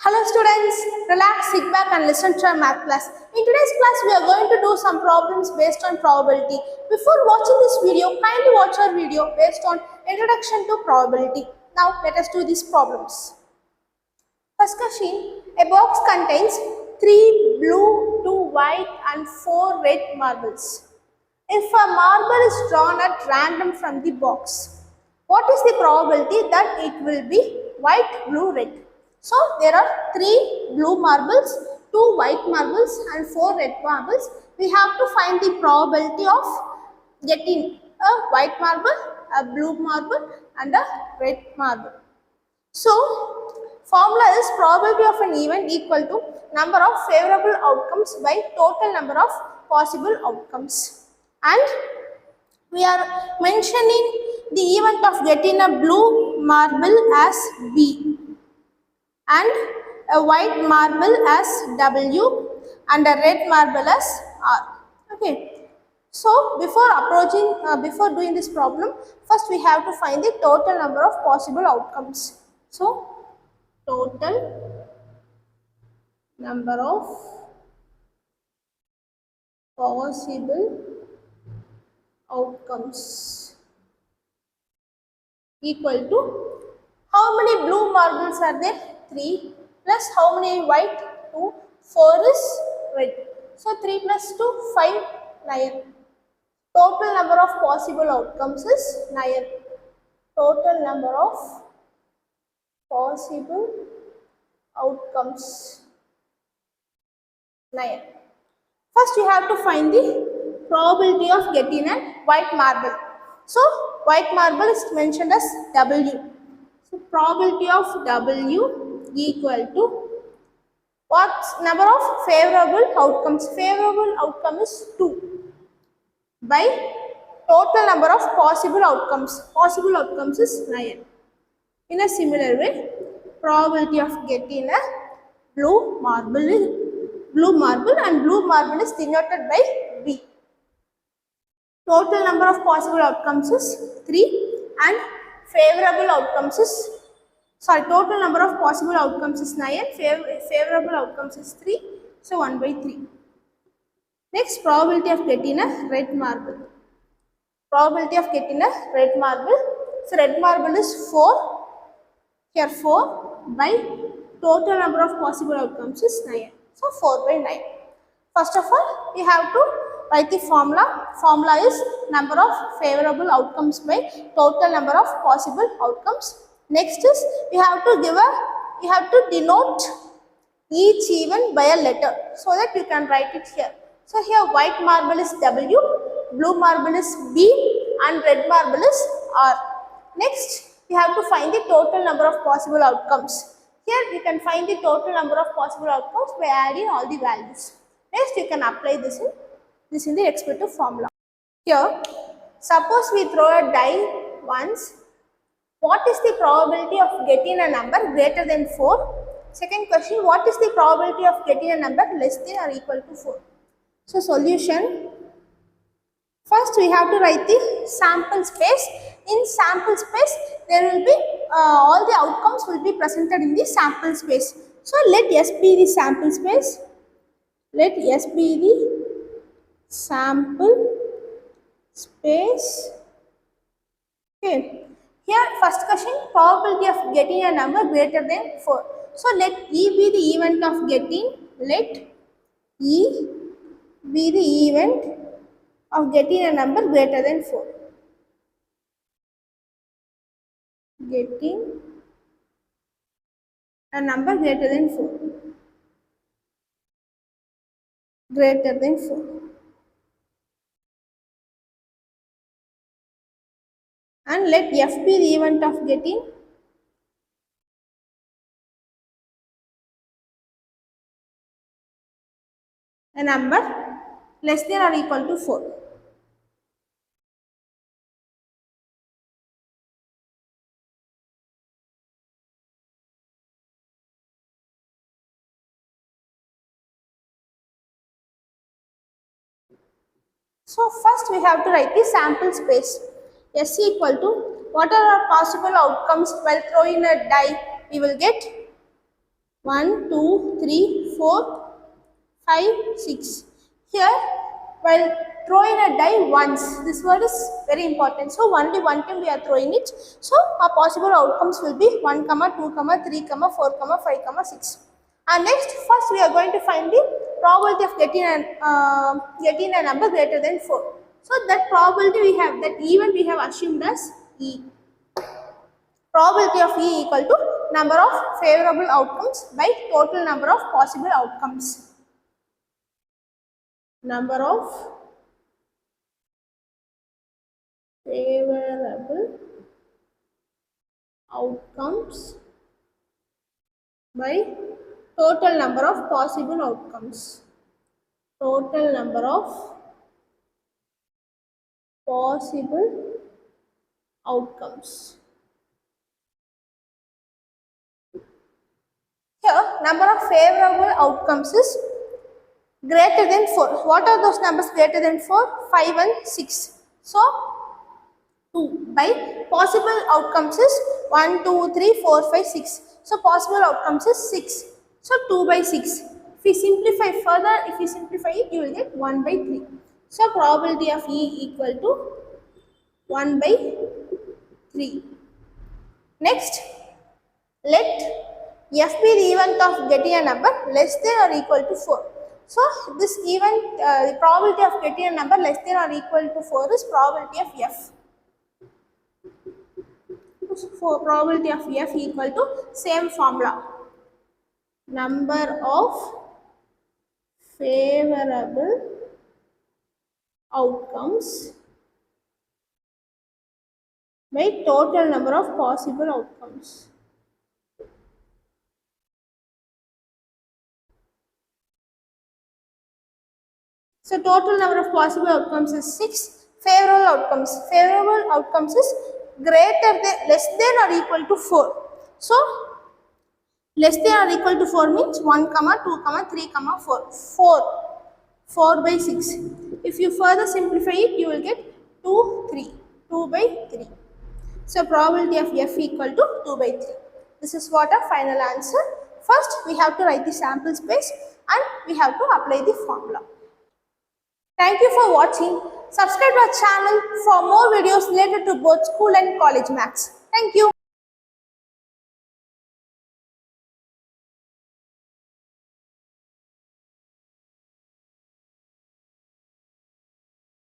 Hello students, relax, sit back and listen to our math class. In today's class, we are going to do some problems based on probability. Before watching this video, kindly watch our video based on Introduction to Probability. Now, let us do these problems. First question, a box contains 3 blue, 2 white and 4 red marbles. If a marble is drawn at random from the box, what is the probability that it will be white, blue, red? So, there are 3 blue marbles, 2 white marbles and 4 red marbles. We have to find the probability of getting a white marble, a blue marble and a red marble. So, formula is probability of an event equal to number of favorable outcomes by total number of possible outcomes. And we are mentioning the event of getting a blue marble as B and a white marble as W and a red marble as R. Okay. So, before doing this problem, first we have to find the total number of possible outcomes. So, total number of possible outcomes equal to how many blue marbles are there? 3 plus how many white? 2. 4 is red. So 3 plus 2, 5, 9. Total number of possible outcomes is 9. Total number of possible outcomes 9. First we have to find the probability of getting a white marble. So white marble is mentioned as W. So probability of W equal to what number of favorable outcomes? Favorable outcome is 2 by total number of possible outcomes. Possible outcomes is 9. In a similar way, probability of getting a blue marble and blue marble is denoted by B. Total number of possible outcomes is 3 and favorable outcomes is total number of possible outcomes is 9, favorable outcomes is 3, so 1 by 3. Next, probability of getting a red marble. Probability of getting a red marble. So, red marble is 4, here 4 by total number of possible outcomes is 9. So, 4 by 9. First of all, we have to write the formula. Formula is number of favorable outcomes by total number of possible outcomes. Next is we have to denote each event by a letter so that you can write it here. So here white marble is W, blue marble is B and red marble is R. Next we have to find the total number of possible outcomes. Here you can find the total number of possible outcomes by adding all the values. Next you can apply this in the expected formula. Here suppose we throw a die once. What is the probability of getting a number greater than 4? Second question, what is the probability of getting a number less than or equal to 4? So, solution. First, we have to write the sample space. In sample space, there will be all the outcomes will be presented in the sample space. So, let S be the sample space. Let S be the sample space. Okay. Here first question, probability of getting a number greater than 4. So let E be the event of getting, let E be the event of getting a number greater than 4. Getting a number greater than 4. Greater than 4. And let F be the event of getting a number less than or equal to 4. So first we have to write the sample space. S equal to what are our possible outcomes while throwing a die we will get 1, 2, 3, 4, 5, 6. Here, while throwing a die once, this word is very important. So, only one time we are throwing it. So, our possible outcomes will be 1, 2, 3, 4, 5, 6. And next, first we are going to find the probability of getting a number greater than 4. So, that probability we have, that event we have assumed as E. Probability of E equal to number of favorable outcomes by total number of possible outcomes. Number of favorable outcomes by total number of possible outcomes. Total number of possible outcomes. Here, number of favorable outcomes is greater than 4. What are those numbers greater than 4? 5 and 6. So, 2 by possible outcomes is 1, 2, 3, 4, 5, 6. So, possible outcomes is 6. So, 2 by 6. If we simplify further, if we simplify it, you will get 1 by 3. So, probability of E equal to 1 by 3. Next, let F be the event of getting a number less than or equal to 4. So, this event, the probability of getting a number less than or equal to 4 is probability of F. For probability of F equal to same formula. Number of favorable outcomes by total number of possible outcomes. So, total number of possible outcomes is 6. Favorable outcomes is greater than, less than or equal to 4. So, less than or equal to 4 means 1, 2, 3, 4. 4 by 6. If you further simplify it, you will get 2, 3. 2 by 3. So, probability of F equal to 2 by 3. This is what our final answer. First, we have to write the sample space and we have to apply the formula. Thank you for watching. Subscribe to our channel for more videos related to both school and college maths. Thank you.